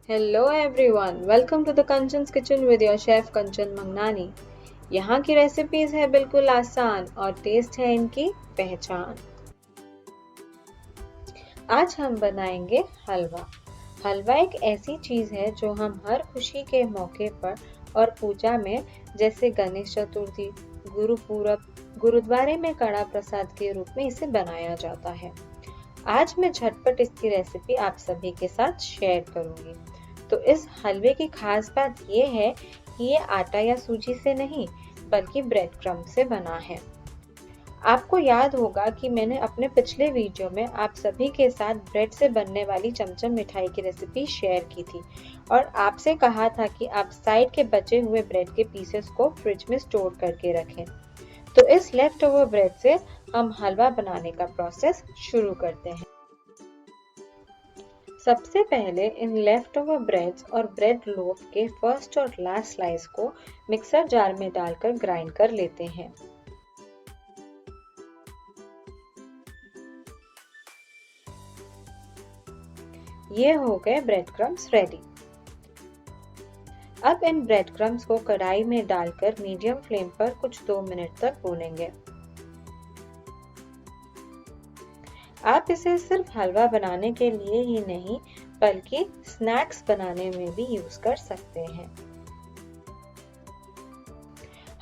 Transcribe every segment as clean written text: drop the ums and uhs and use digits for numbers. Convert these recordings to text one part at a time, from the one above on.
Hello everyone, welcome to the Kanchan's Kitchen with your chef Kanchan Mangnani। यहाँ की recipes है बिल्कुल आसान और टेस्ट है इनकी पहचान। आज हम बनाएंगे हलवा। हलवा एक ऐसी चीज है जो हम हर खुशी के मौके पर और पूजा में जैसे गणेश चतुर्थी, गुरुपूरब, गुरुद्वारे में कड़ा प्रसाद के रूप में इसे बनाया जाता है। आज मैं झटपट इसकी रेसिपी आप सभी के साथ शेयर करूंगी। तो इस हलवे की खास बात ये है कि ये आटा या सूजी से नहीं बल्कि ब्रेड क्रम्ब से बना है। आपको याद होगा कि मैंने अपने पिछले वीडियो में आप सभी के साथ ब्रेड से बनने वाली चमचम मिठाई की रेसिपी शेयर की थी और आपसे कहा था कि आप साइड के बचे हुए ब्रेड के पीसेस को फ्रिज में स्टोर करके रखें। तो इस लेफ्ट ओवर ब्रेड से हम हलवा बनाने का प्रोसेस शुरू करते हैं। सबसे पहले इन लेफ्ट ओवर ब्रेड्स और ब्रेड लोफ के फर्स्ट और लास्ट स्लाइस को मिक्सर जार में डालकर ग्राइंड कर लेते हैं। ये हो गए ब्रेड क्रम्स रेडी। अब इन ब्रेड क्रम्स को कढ़ाई में डालकर मीडियम फ्लेम पर कुछ 2 मिनट तक भूनेंगे। आप इसे सिर्फ हलवा बनाने के लिए ही नहीं बल्कि स्नैक्स बनाने में भी यूज कर सकते हैं।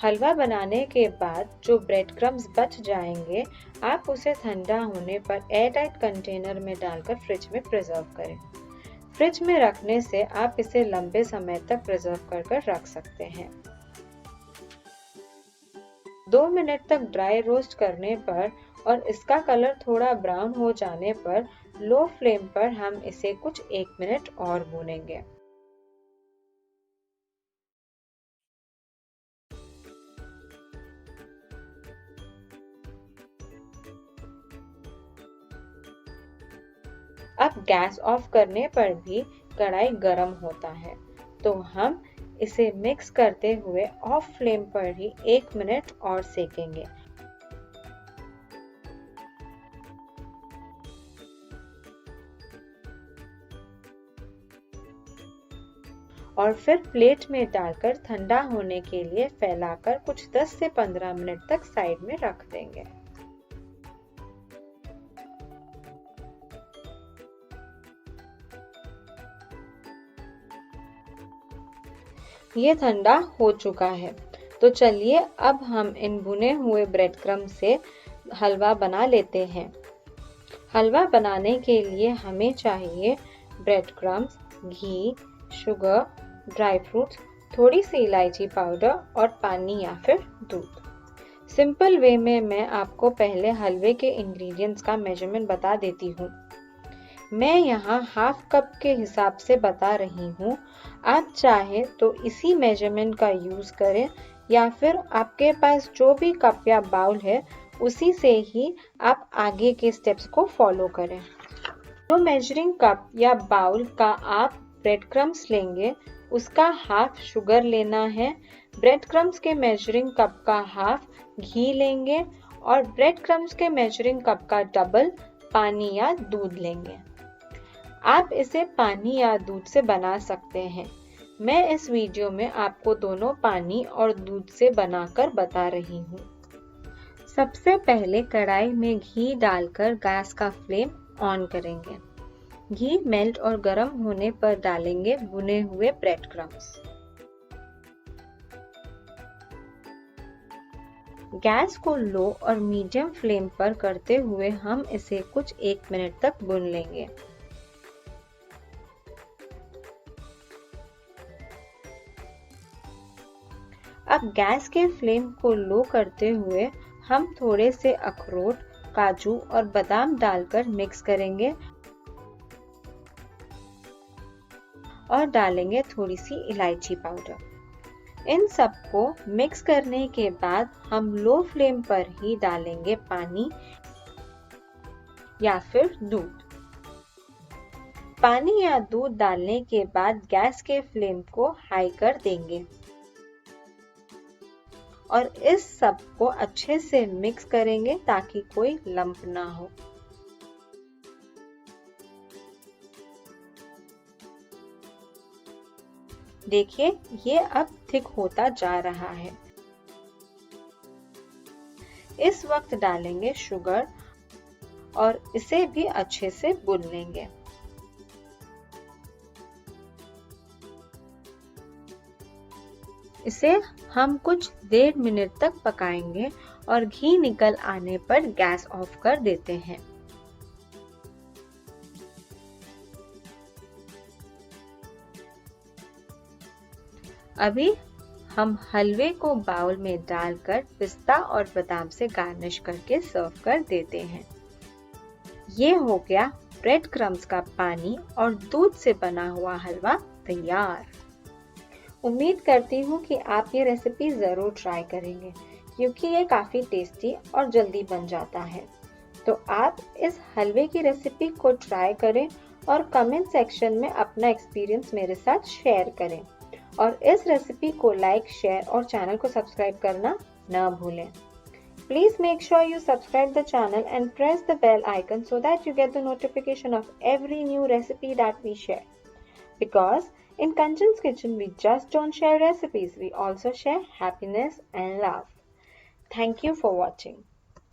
हलवा बनाने के बाद जो ब्रेड क्रम्स बच जाएंगे, आप उसे ठंडा होने पर एयरटाइट कंटेनर में डालकर फ्रिज में प्रिजर्व करें। फ्रिज में रखने से आप इसे लंबे समय तक प्रिजर्व कर रख सकते हैं। 2 मिनट तक ड्राई रोस्ट करने पर और इसका कलर थोड़ा ब्राउन हो जाने पर लो फ्लेम पर हम इसे कुछ 1 मिनट और भूनेंगे। अब गैस ऑफ करने पर भी कढ़ाई गर्म होता है, तो हम इसे मिक्स करते हुए ऑफ फ्लेम पर ही 1 मिनट और सेकेंगे। और फिर प्लेट में डालकर ठंडा होने के लिए फैलाकर कुछ 10 से 15 मिनट तक साइड में रख देंगे। ये ठंडा हो चुका है, तो चलिए अब हम इन भुने हुए ब्रेड क्रम्ब से हलवा बना लेते हैं। हलवा बनाने के लिए हमें चाहिए ब्रेड क्रम्ब्स, घी, शुगर, ड्राई फ्रूट्स, थोड़ी सी इलायची पाउडर और पानी या फिर दूध। सिंपल वे में मैं आपको पहले हलवे के इंग्रेडिएंट्स का मेजरमेंट बता देती हूँ। मैं यहाँ हाफ कप के हिसाब से बता रही हूँ। आप चाहे तो इसी मेजरमेंट का यूज करें या फिर आपके पास जो भी कप या बाउल है उसी से ही आप आगे के स्टेप्स को फॉलो करें। जो मेजरिंग कप या बाउल का आप ब्रेड क्रम्ब्स लेंगे उसका हाफ शुगर लेना है। ब्रेड क्रम्ब्स के मेजरिंग कप का हाफ घी लेंगे और ब्रेड क्रम्ब्स के मेजरिंग कप का डबल पानी या दूध लेंगे। आप इसे पानी या दूध से बना सकते हैं। मैं इस वीडियो में आपको दोनों पानी और दूध से बनाकर बता रही हूँ। सबसे पहले कढ़ाई में घी डालकर गैस का फ्लेम ऑन करेंगे। घी मेल्ट और गर्म होने पर डालेंगे भुने हुए ब्रेड क्रम्ब्स। गैस को लो और मीडियम फ्लेम पर करते हुए हम इसे कुछ 1 मिनट तक भून लेंगे। अब गैस के फ्लेम को लो करते हुए हम थोड़े से अखरोट, काजू और बादाम डालकर मिक्स करेंगे और डालेंगे थोड़ी सी इलायची पाउडर। इन सबको मिक्स करने के बाद हम लो फ्लेम पर ही डालेंगे पानी या फिर दूध। पानी या दूध डालने के बाद गैस के फ्लेम को हाई कर देंगे और इस सब को अच्छे से मिक्स करेंगे ताकि कोई लंप ना हो। देखिए ये अब थिक होता जा रहा है। इस वक्त डालेंगे शुगर और इसे भी अच्छे से भून लेंगे। इसे हम कुछ 1.5 मिनट तक पकाएंगे और घी निकल आने पर गैस ऑफ कर देते हैं। अभी हम हलवे को बाउल में डालकर पिस्ता और बादाम से गार्निश करके सर्व कर देते हैं। ये हो गया ब्रेड क्रम्स का पानी और दूध से बना हुआ हलवा तैयार। उम्मीद करती हूँ कि आप ये रेसिपी ज़रूर ट्राई करेंगे क्योंकि ये काफ़ी टेस्टी और जल्दी बन जाता है। तो आप इस हलवे की रेसिपी को ट्राई करें और कमेंट सेक्शन में अपना एक्सपीरियंस मेरे साथ शेयर करें और इस रेसिपी को लाइक, शेयर और चैनल को सब्सक्राइब करना न भूलें। Please make sure you subscribe the channel and press the bell icon so that you get the notification of every new recipe that we share. Because in Kanchan's Kitchen, we just don't share recipes, we also share happiness and love. Thank you for watching.